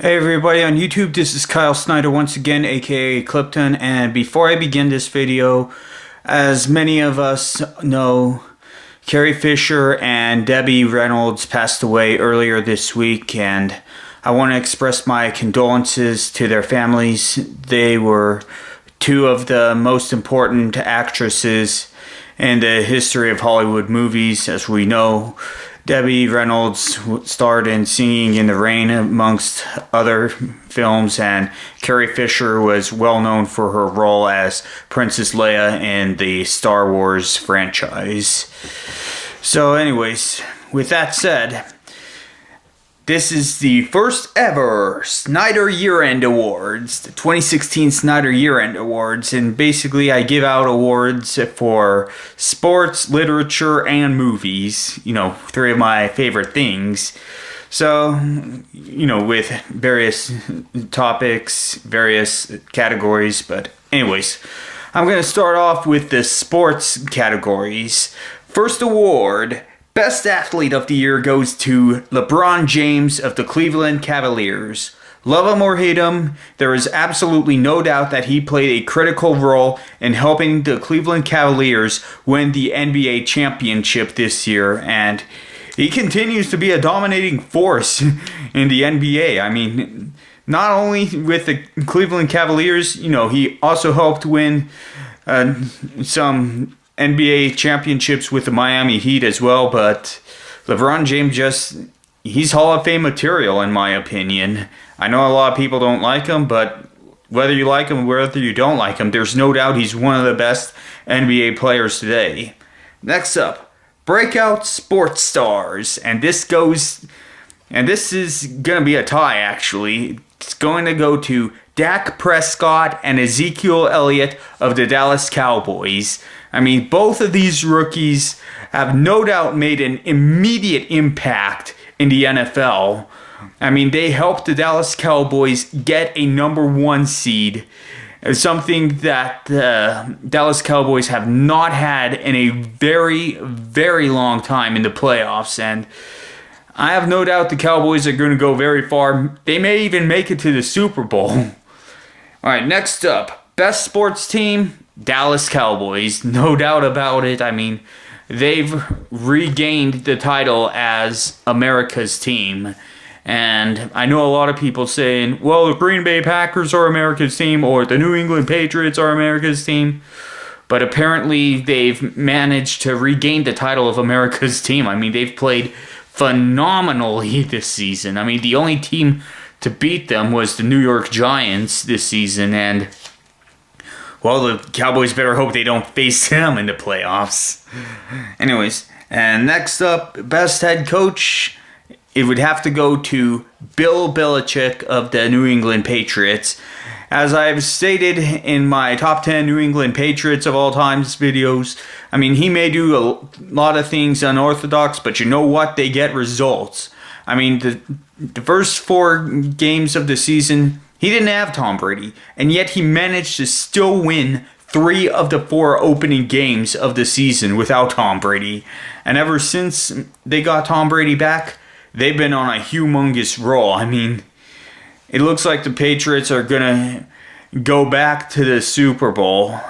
Hey everybody on YouTube, this is Kyle Snyder once again, aka Clipton, and before I begin this video, as many of us know, Carrie Fisher and Debbie Reynolds passed away earlier this week, and I want to express my condolences to their families. They were two of the most important actresses in the history of Hollywood movies. As we know, Debbie Reynolds starred in Singing in the Rain amongst other films, and Carrie Fisher was well known for her role as Princess Leia in the Star Wars franchise. So anyways, with that said, this is the first ever Snyder Year-End Awards, the 2016 Snyder Year-End Awards, and basically I give out awards for sports, literature, and movies, three of my favorite things. So, with various topics, various categories, but anyways, I'm going to start off with the sports categories. First award, Best Athlete of the Year, goes to LeBron James of the Cleveland Cavaliers. Love him or hate him, there is absolutely no doubt that he played a critical role in helping the Cleveland Cavaliers win the NBA championship this year, and he continues to be a dominating force in the NBA. I mean, not only with the Cleveland Cavaliers, he also helped win some NBA championships with the Miami Heat as well, but LeBron James he's Hall of Fame material in my opinion. I know a lot of people don't like him, but whether you like him or whether you don't like him, there's no doubt he's one of the best NBA players today. Next up, Breakout Sports Stars, and this is going to be a tie actually. It's going to go to Dak Prescott and Ezekiel Elliott of the Dallas Cowboys. I mean, both of these rookies have no doubt made an immediate impact in the NFL. I mean, they helped the Dallas Cowboys get a number one seed, something that the Dallas Cowboys have not had in a very, very long time in the playoffs. And I have no doubt the Cowboys are going to go very far. They may even make it to the Super Bowl. All right, next up, Best Sports Team, Dallas Cowboys, no doubt about it. I mean, they've regained the title as America's team. And I know a lot of people saying, well, the Green Bay Packers are America's team, or the New England Patriots are America's team. But apparently they've managed to regain the title of America's team. I mean, they've played phenomenally this season. I mean, the only team to beat them was the New York Giants this season, and well, the Cowboys better hope they don't face them in the playoffs. Anyways, and next up, Best Head Coach, it would have to go to Bill Belichick of the New England Patriots. As I've stated in my top 10 New England Patriots of all times videos, I mean, he may do a lot of things unorthodox, but you know what? They get results. I mean, the first 4 games of the season, he didn't have Tom Brady, and yet he managed to still win 3 of the 4 opening games of the season without Tom Brady. And ever since they got Tom Brady back, they've been on a humongous roll. I mean, it looks like the Patriots are going to go back to the Super Bowl.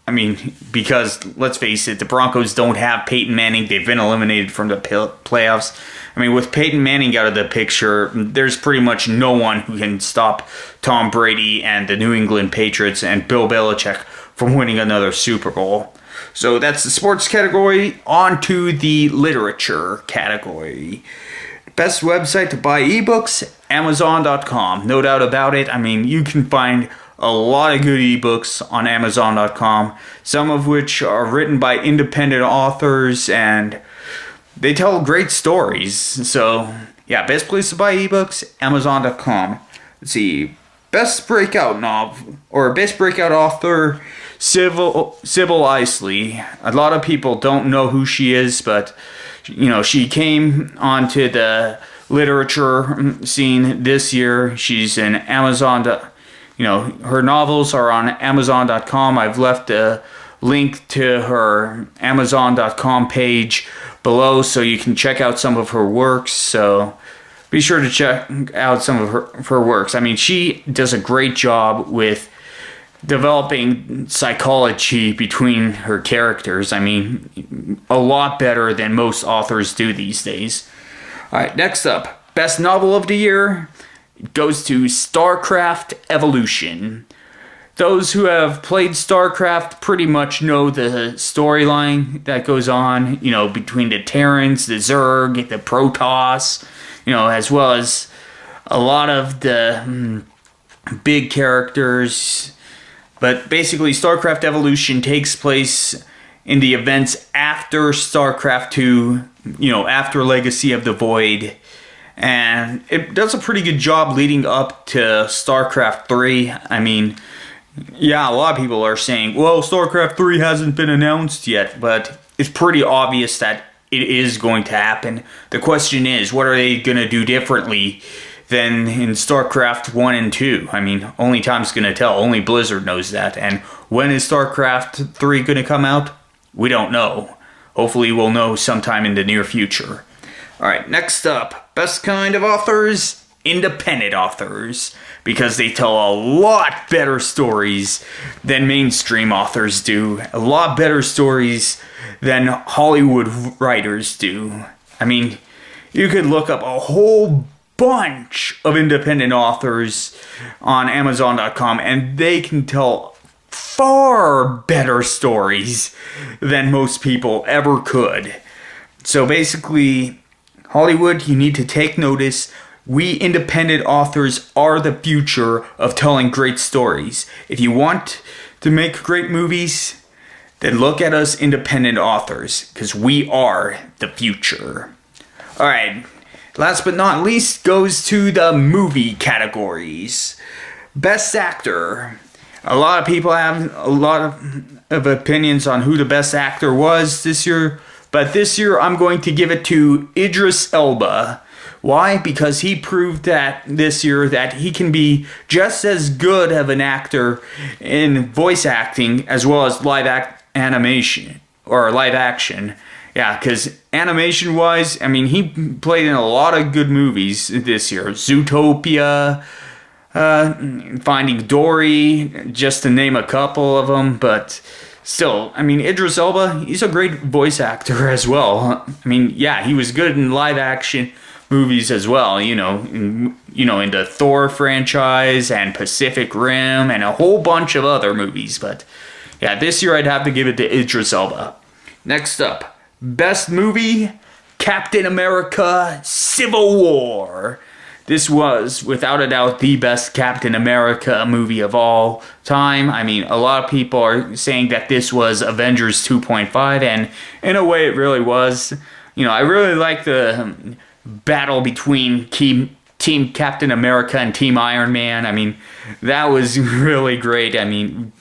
I mean, because, let's face it, the Broncos don't have Peyton Manning. They've been eliminated from the playoffs. I mean, with Peyton Manning out of the picture, there's pretty much no one who can stop Tom Brady and the New England Patriots and Bill Belichick from winning another Super Bowl. So that's the sports category. On to the literature category. Best website to buy ebooks, Amazon.com. No doubt about it. I mean, you can find a lot of good ebooks on Amazon.com, some of which are written by independent authors, and they tell great stories. So, yeah, best place to buy ebooks, Amazon.com. Let's see, best breakout novel, or best breakout author, Sybil Isley. A lot of people don't know who she is, but she came onto the literature scene this year. She's in Amazon. Her novels are on Amazon.com. I've left a link to her Amazon.com page below so you can check out some of her works. So be sure to check out some of her works. I mean, she does a great job with developing psychology between her characters. I mean, a lot better than most authors do these days. Alright, next up, best novel of the year goes to StarCraft Evolution. Those who have played StarCraft pretty much know the storyline that goes on, you know, between the Terrans, the Zerg, the Protoss, you know, as well as a lot of the big characters. But basically, StarCraft Evolution takes place in the events after StarCraft 2, you know, after Legacy of the Void. And it does a pretty good job leading up to StarCraft 3. I mean, yeah, a lot of people are saying, well, StarCraft 3 hasn't been announced yet, but it's pretty obvious that it is going to happen. The question is, what are they going to do differently than in StarCraft 1 and 2? I mean, only time's going to tell. Only Blizzard knows that. And when is StarCraft 3 going to come out? We don't know. Hopefully we'll know sometime in the near future. Alright, next up, best kind of authors, independent authors. Because they tell a lot better stories than mainstream authors do. A lot better stories than Hollywood writers do. I mean, you could look up a whole bunch of independent authors on Amazon.com and they can tell far better stories than most people ever could. So basically, Hollywood, you need to take notice. We independent authors are the future of telling great stories. If you want to make great movies, then look at us independent authors, because we are the future. Alright, last but not least goes to the movie categories. Best Actor. A lot of people have a lot of opinions on who the best actor was this year, but this year I'm going to give it to Idris Elba. Why? Because he proved that this year that he can be just as good of an actor in voice acting as well as animation or live action. Yeah, because animation-wise, I mean, he played in a lot of good movies this year. Zootopia, Finding Dory, just to name a couple of them. But still, I mean, Idris Elba, he's a great voice actor as well. I mean, yeah, he was good in live action movies as well, in the Thor franchise and Pacific Rim and a whole bunch of other movies. But yeah, this year I'd have to give it to Idris Elba. Next up, best movie, Captain America: Civil War. This was, without a doubt, the best Captain America movie of all time. I mean, a lot of people are saying that this was Avengers 2.5, and in a way it really was. I really like the battle between Team Captain America and Team Iron Man. I mean, that was really great. I mean,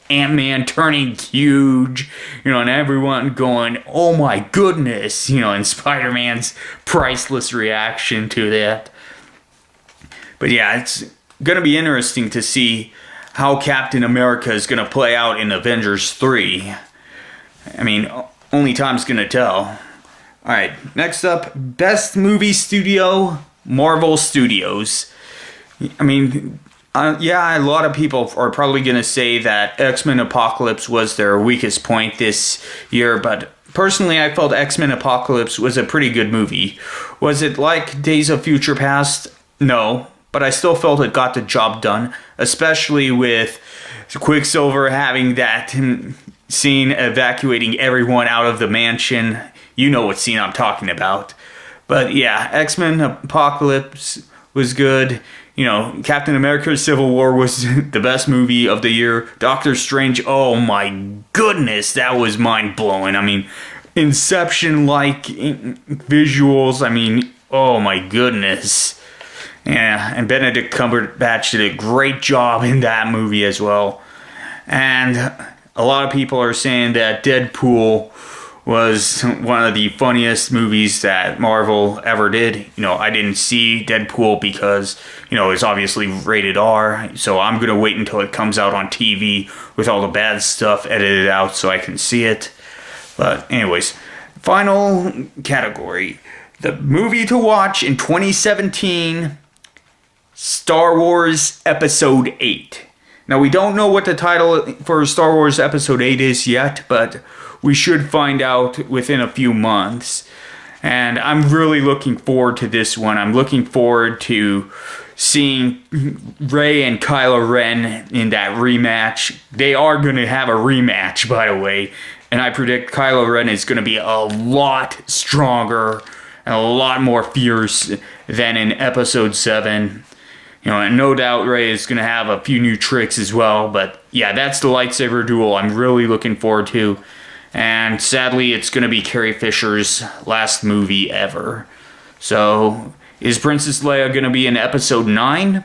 Ant-Man turning huge, and everyone going, oh my goodness, and Spider-Man's priceless reaction to that. But yeah, it's going to be interesting to see how Captain America is going to play out in Avengers 3. I mean, only time's going to tell. Alright, next up, best movie studio, Marvel Studios. I mean, a lot of people are probably going to say that X-Men Apocalypse was their weakest point this year, but personally I felt X-Men Apocalypse was a pretty good movie. Was it like Days of Future Past? No, but I still felt it got the job done, especially with Quicksilver having that scene evacuating everyone out of the mansion. You know what scene I'm talking about. But yeah, X-Men Apocalypse was good. Captain America Civil War was the best movie of the year. Doctor Strange, oh my goodness, that was mind-blowing. I mean, Inception-like visuals. I mean, oh my goodness. Yeah, and Benedict Cumberbatch did a great job in that movie as well. And a lot of people are saying that Deadpool was one of the funniest movies that Marvel ever did. I didn't see Deadpool because, it's obviously rated R, so I'm going to wait until it comes out on TV with all the bad stuff edited out so I can see it. But anyways, final category, The movie to watch in 2017, Star Wars Episode 8. Now, we don't know what the title for Star Wars Episode 8 is yet, but we should find out within a few months. And I'm really looking forward to this one. I'm looking forward to seeing Rey and Kylo Ren in that rematch. They are going to have a rematch, by the way. And I predict Kylo Ren is going to be a lot stronger and a lot more fierce than in Episode 7. You know, and no doubt Rey is going to have a few new tricks as well. But yeah, that's the lightsaber duel I'm really looking forward to. And sadly, it's going to be Carrie Fisher's last movie ever. So, is Princess Leia going to be in Episode 9?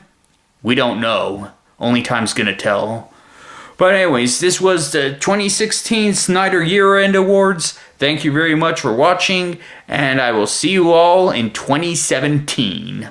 We don't know. Only time's going to tell. But anyways, this was the 2016 Snyder Year-End Awards. Thank you very much for watching, and I will see you all in 2017.